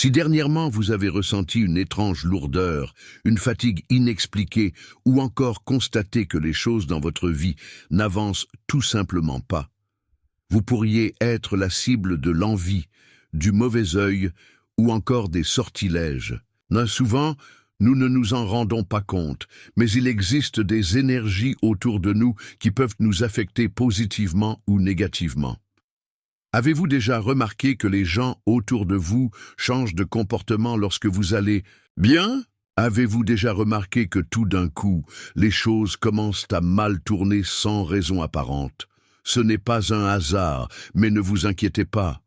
Si dernièrement vous avez ressenti une étrange lourdeur, une fatigue inexpliquée ou encore constaté que les choses dans votre vie n'avancent tout simplement pas, vous pourriez être la cible de l'envie, du mauvais œil ou encore des sortilèges. Souvent, nous ne nous en rendons pas compte, mais il existe des énergies autour de nous qui peuvent nous affecter positivement ou négativement. Avez-vous déjà remarqué que les gens autour de vous changent de comportement lorsque vous allez bien? Avez-vous déjà remarqué que tout d'un coup, les choses commencent à mal tourner sans raison apparente? Ce n'est pas un hasard, mais ne vous inquiétez pas.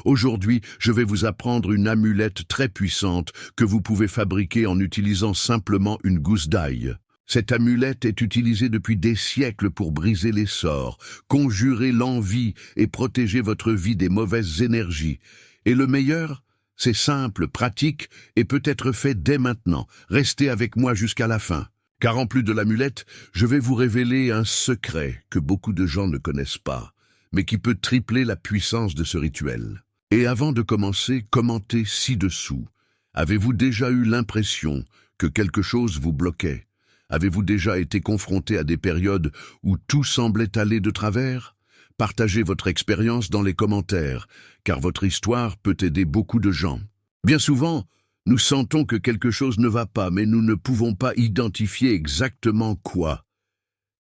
Aujourd'hui, je vais vous apprendre une amulette très puissante que vous pouvez fabriquer en utilisant simplement une gousse d'ail. Cette amulette est utilisée depuis des siècles pour briser les sorts, conjurer l'envie et protéger votre vie des mauvaises énergies. Et le meilleur, c'est simple, pratique et peut être fait dès maintenant. Restez avec moi jusqu'à la fin. Car en plus de l'amulette, je vais vous révéler un secret que beaucoup de gens ne connaissent pas, mais qui peut tripler la puissance de ce rituel. Et avant de commencer, commentez ci-dessous. Avez-vous déjà eu l'impression que quelque chose vous bloquait? Avez-vous déjà été confronté à des périodes où tout semblait aller de travers? Partagez votre expérience dans les commentaires, car votre histoire peut aider beaucoup de gens. Bien souvent, nous sentons que quelque chose ne va pas, mais nous ne pouvons pas identifier exactement quoi.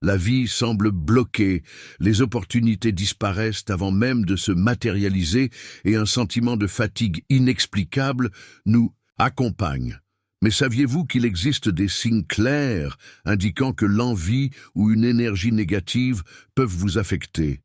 La vie semble bloquée, les opportunités disparaissent avant même de se matérialiser et un sentiment de fatigue inexplicable nous accompagne. Mais saviez-vous qu'il existe des signes clairs indiquant que l'envie ou une énergie négative peuvent vous affecter?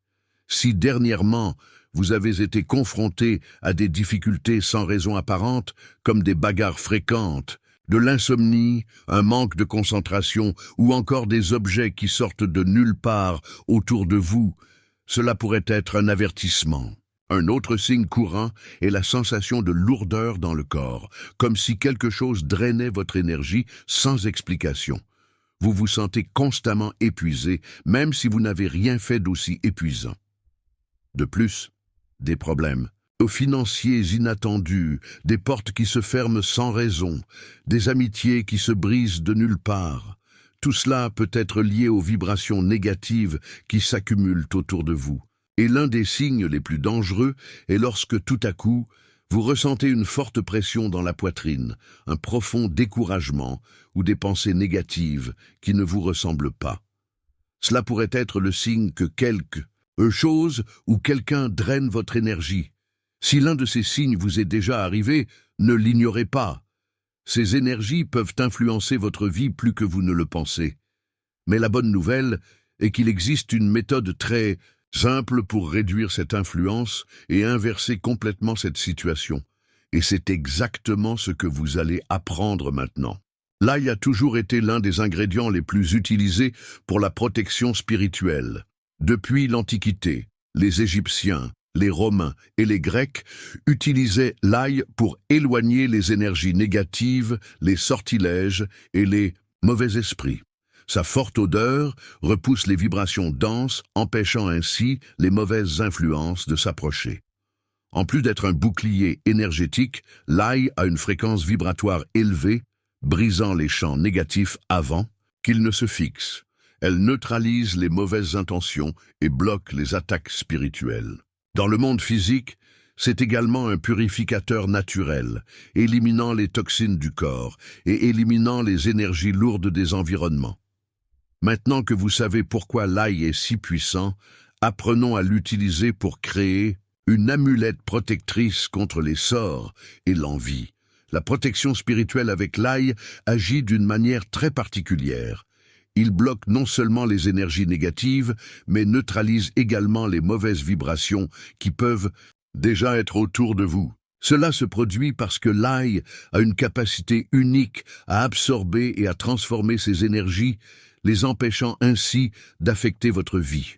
Si dernièrement, vous avez été confronté à des difficultés sans raison apparente, comme des bagarres fréquentes, de l'insomnie, un manque de concentration ou encore des objets qui sortent de nulle part autour de vous, cela pourrait être un avertissement. Un autre signe courant est la sensation de lourdeur dans le corps, comme si quelque chose drainait votre énergie sans explication. Vous vous sentez constamment épuisé, même si vous n'avez rien fait d'aussi épuisant. De plus, des problèmes financiers inattendus, des portes qui se ferment sans raison, des amitiés qui se brisent de nulle part. Tout cela peut être lié aux vibrations négatives qui s'accumulent autour de vous. Et l'un des signes les plus dangereux est lorsque tout à coup, vous ressentez une forte pression dans la poitrine, un profond découragement ou des pensées négatives qui ne vous ressemblent pas. Cela pourrait être le signe que quelque chose ou quelqu'un draine votre énergie. Si l'un de ces signes vous est déjà arrivé, ne l'ignorez pas. Ces énergies peuvent influencer votre vie plus que vous ne le pensez. Mais la bonne nouvelle est qu'il existe une méthode très simple pour réduire cette influence et inverser complètement cette situation. Et c'est exactement ce que vous allez apprendre maintenant. L'ail a toujours été l'un des ingrédients les plus utilisés pour la protection spirituelle. Depuis l'Antiquité, les Égyptiens, les Romains et les Grecs utilisaient l'ail pour éloigner les énergies négatives, les sortilèges et les mauvais esprits. Sa forte odeur repousse les vibrations denses, empêchant ainsi les mauvaises influences de s'approcher. En plus d'être un bouclier énergétique, l'ail a une fréquence vibratoire élevée, brisant les champs négatifs avant qu'ils ne se fixent. Elle neutralise les mauvaises intentions et bloque les attaques spirituelles. Dans le monde physique, c'est également un purificateur naturel, éliminant les toxines du corps et éliminant les énergies lourdes des environnements. Maintenant que vous savez pourquoi l'ail est si puissant, apprenons à l'utiliser pour créer une amulette protectrice contre les sorts et l'envie. La protection spirituelle avec l'ail agit d'une manière très particulière. Il bloque non seulement les énergies négatives, mais neutralise également les mauvaises vibrations qui peuvent déjà être autour de vous. Cela se produit parce que l'ail a une capacité unique à absorber et à transformer ces énergies, les empêchant ainsi d'affecter votre vie.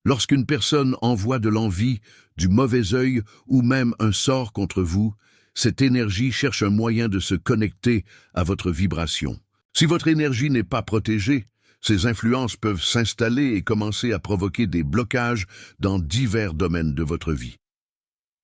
Lorsqu'une personne envoie de l'envie, du mauvais œil ou même un sort contre vous, cette énergie cherche un moyen de se connecter à votre vibration. Si votre énergie n'est pas protégée, ces influences peuvent s'installer et commencer à provoquer des blocages dans divers domaines de votre vie.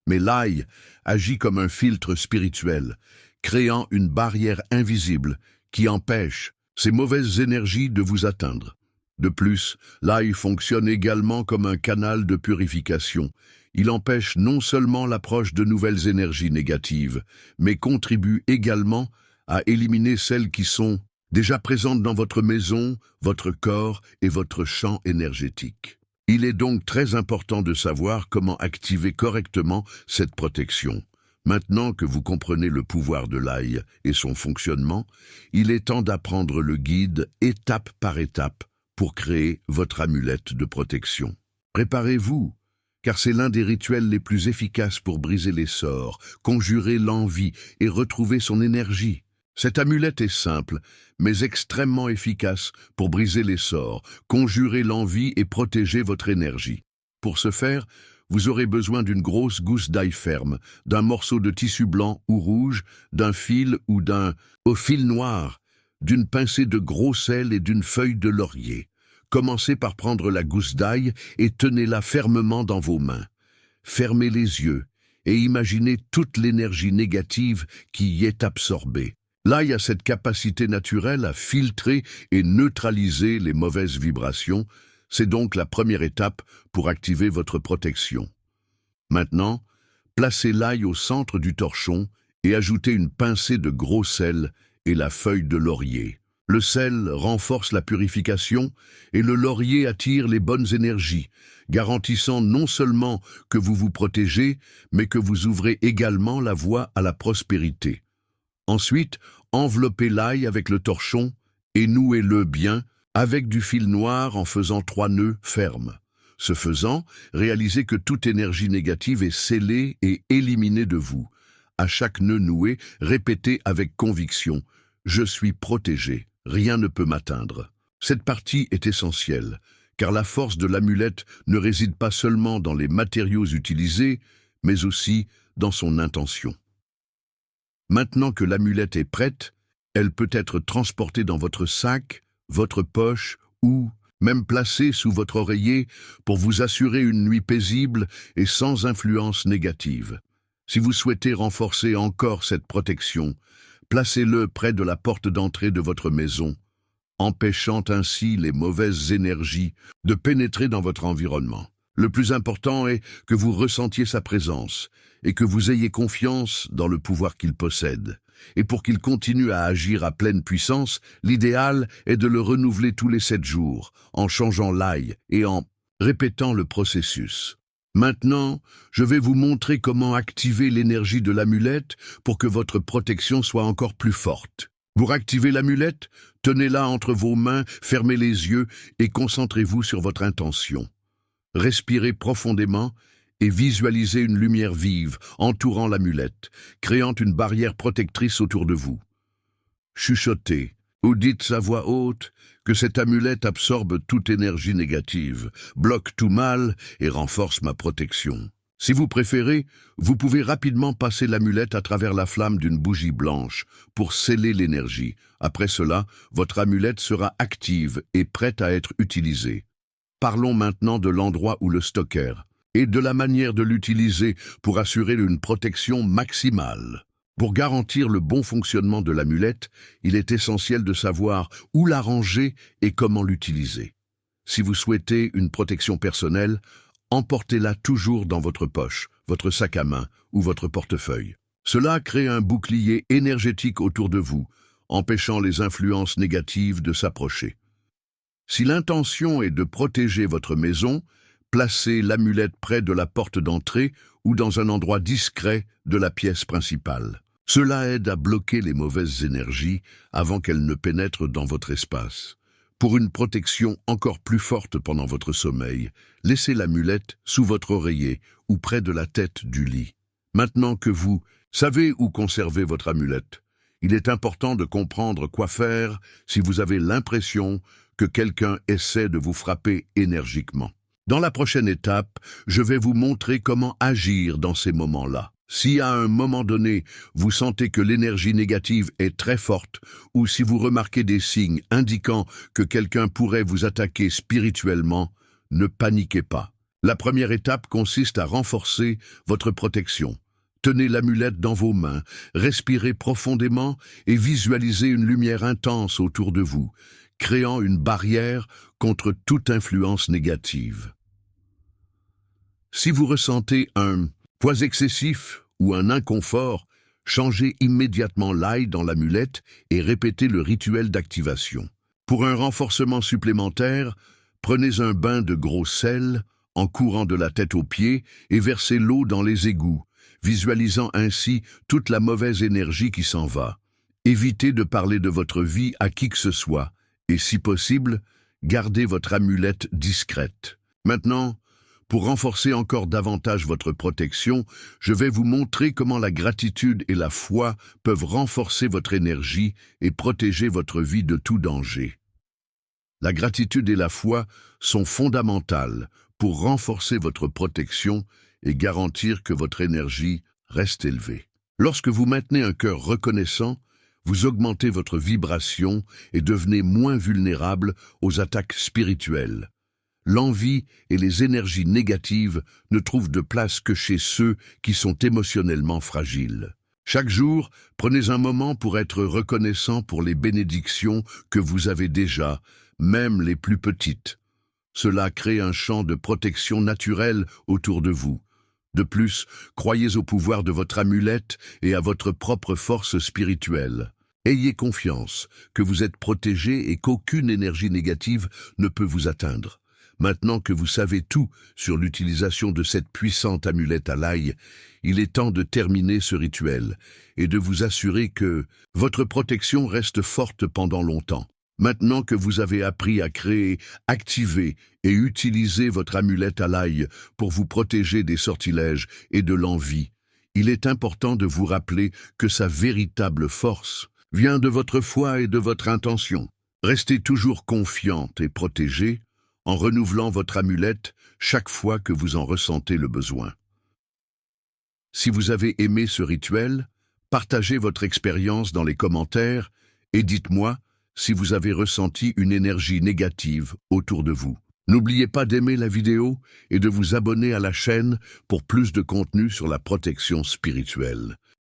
Mais l'ail agit comme un filtre spirituel, créant une barrière invisible qui empêche ces mauvaises énergies de vous atteindre. De plus, l'ail fonctionne également comme un canal de purification. Il empêche non seulement l'approche de nouvelles énergies négatives, mais contribue également à éliminer celles qui sont déjà présentes dans votre maison, votre corps et votre champ énergétique. Il est donc très important de savoir comment activer correctement cette protection. Maintenant que vous comprenez le pouvoir de l'ail et son fonctionnement, il est temps d'apprendre le guide étape par étape pour créer votre amulette de protection. Préparez-vous, car c'est l'un des rituels les plus efficaces pour briser les sorts, conjurer l'envie et retrouver son énergie. Cette amulette est simple, mais extrêmement efficace pour briser les sorts, conjurer l'envie et protéger votre énergie. Pour ce faire, vous aurez besoin d'une grosse gousse d'ail ferme, d'un morceau de tissu blanc ou rouge, d'un fil ou d'un fil noir, d'une pincée de gros sel et d'une feuille de laurier. Commencez par prendre la gousse d'ail et tenez-la fermement dans vos mains. Fermez les yeux et imaginez toute l'énergie négative qui y est absorbée. L'ail a cette capacité naturelle à filtrer et neutraliser les mauvaises vibrations. C'est donc la première étape pour activer votre protection. Maintenant, placez l'ail au centre du torchon et ajoutez une pincée de gros sel et la feuille de laurier. Le sel renforce la purification et le laurier attire les bonnes énergies, garantissant non seulement que vous vous protégez, mais que vous ouvrez également la voie à la prospérité. Ensuite, enveloppez l'ail avec le torchon et nouez-le bien avec du fil noir en faisant 3 nœuds fermes. Ce faisant, réalisez que toute énergie négative est scellée et éliminée de vous. À chaque nœud noué, répétez avec conviction « Je suis protégé, rien ne peut m'atteindre ». Cette partie est essentielle, car la force de l'amulette ne réside pas seulement dans les matériaux utilisés, mais aussi dans son intention. Maintenant que l'amulette est prête, elle peut être transportée dans votre sac, votre poche ou même placée sous votre oreiller pour vous assurer une nuit paisible et sans influence négative. Si vous souhaitez renforcer encore cette protection, placez-le près de la porte d'entrée de votre maison, empêchant ainsi les mauvaises énergies de pénétrer dans votre environnement. Le plus important est que vous ressentiez sa présence et que vous ayez confiance dans le pouvoir qu'il possède. Et pour qu'il continue à agir à pleine puissance, l'idéal est de le renouveler tous les 7 jours, en changeant l'ail et en répétant le processus. Maintenant, je vais vous montrer comment activer l'énergie de l'amulette pour que votre protection soit encore plus forte. Pour activer l'amulette, tenez-la entre vos mains, fermez les yeux et concentrez-vous sur votre intention. Respirez profondément et visualisez une lumière vive entourant l'amulette, créant une barrière protectrice autour de vous. Chuchotez ou dites à voix haute que cette amulette absorbe toute énergie négative, bloque tout mal et renforce ma protection. Si vous préférez, vous pouvez rapidement passer l'amulette à travers la flamme d'une bougie blanche pour sceller l'énergie. Après cela, votre amulette sera active et prête à être utilisée. Parlons maintenant de l'endroit où le stocker et de la manière de l'utiliser pour assurer une protection maximale. Pour garantir le bon fonctionnement de l'amulette, il est essentiel de savoir où la ranger et comment l'utiliser. Si vous souhaitez une protection personnelle, emportez-la toujours dans votre poche, votre sac à main ou votre portefeuille. Cela crée un bouclier énergétique autour de vous, empêchant les influences négatives de s'approcher. Si l'intention est de protéger votre maison, placez l'amulette près de la porte d'entrée ou dans un endroit discret de la pièce principale. Cela aide à bloquer les mauvaises énergies avant qu'elles ne pénètrent dans votre espace. Pour une protection encore plus forte pendant votre sommeil, laissez l'amulette sous votre oreiller ou près de la tête du lit. Maintenant que vous savez où conserver votre amulette, il est important de comprendre quoi faire si vous avez l'impression que quelqu'un essaie de vous frapper énergiquement. Dans la prochaine étape, je vais vous montrer comment agir dans ces moments-là. Si à un moment donné, vous sentez que l'énergie négative est très forte, ou si vous remarquez des signes indiquant que quelqu'un pourrait vous attaquer spirituellement, ne paniquez pas. La première étape consiste à renforcer votre protection. Tenez l'amulette dans vos mains, respirez profondément et visualisez une lumière intense autour de vous, créant une barrière contre toute influence négative. Si vous ressentez un poids excessif ou un inconfort, changez immédiatement l'ail dans l'amulette et répétez le rituel d'activation. Pour un renforcement supplémentaire, prenez un bain de gros sel en courant de la tête aux pieds et versez l'eau dans les égouts, visualisant ainsi toute la mauvaise énergie qui s'en va. Évitez de parler de votre vie à qui que ce soit et, si possible, gardez votre amulette discrète. Maintenant, pour renforcer encore davantage votre protection, je vais vous montrer comment la gratitude et la foi peuvent renforcer votre énergie et protéger votre vie de tout danger. La gratitude et la foi sont fondamentales pour renforcer votre protection et garantir que votre énergie reste élevée. Lorsque vous maintenez un cœur reconnaissant, vous augmentez votre vibration et devenez moins vulnérable aux attaques spirituelles. L'envie et les énergies négatives ne trouvent de place que chez ceux qui sont émotionnellement fragiles. Chaque jour, prenez un moment pour être reconnaissant pour les bénédictions que vous avez déjà, même les plus petites. Cela crée un champ de protection naturelle autour de vous. De plus, croyez au pouvoir de votre amulette et à votre propre force spirituelle. Ayez confiance que vous êtes protégé et qu'aucune énergie négative ne peut vous atteindre. Maintenant que vous savez tout sur l'utilisation de cette puissante amulette à l'ail, il est temps de terminer ce rituel et de vous assurer que votre protection reste forte pendant longtemps. Maintenant que vous avez appris à créer, activer et utiliser votre amulette à l'ail pour vous protéger des sortilèges et de l'envie, il est important de vous rappeler que sa véritable force vient de votre foi et de votre intention. Restez toujours confiante et protégée en renouvelant votre amulette chaque fois que vous en ressentez le besoin. Si vous avez aimé ce rituel, partagez votre expérience dans les commentaires et dites-moi si vous avez ressenti une énergie négative autour de vous. N'oubliez pas d'aimer la vidéo et de vous abonner à la chaîne pour plus de contenu sur la protection spirituelle.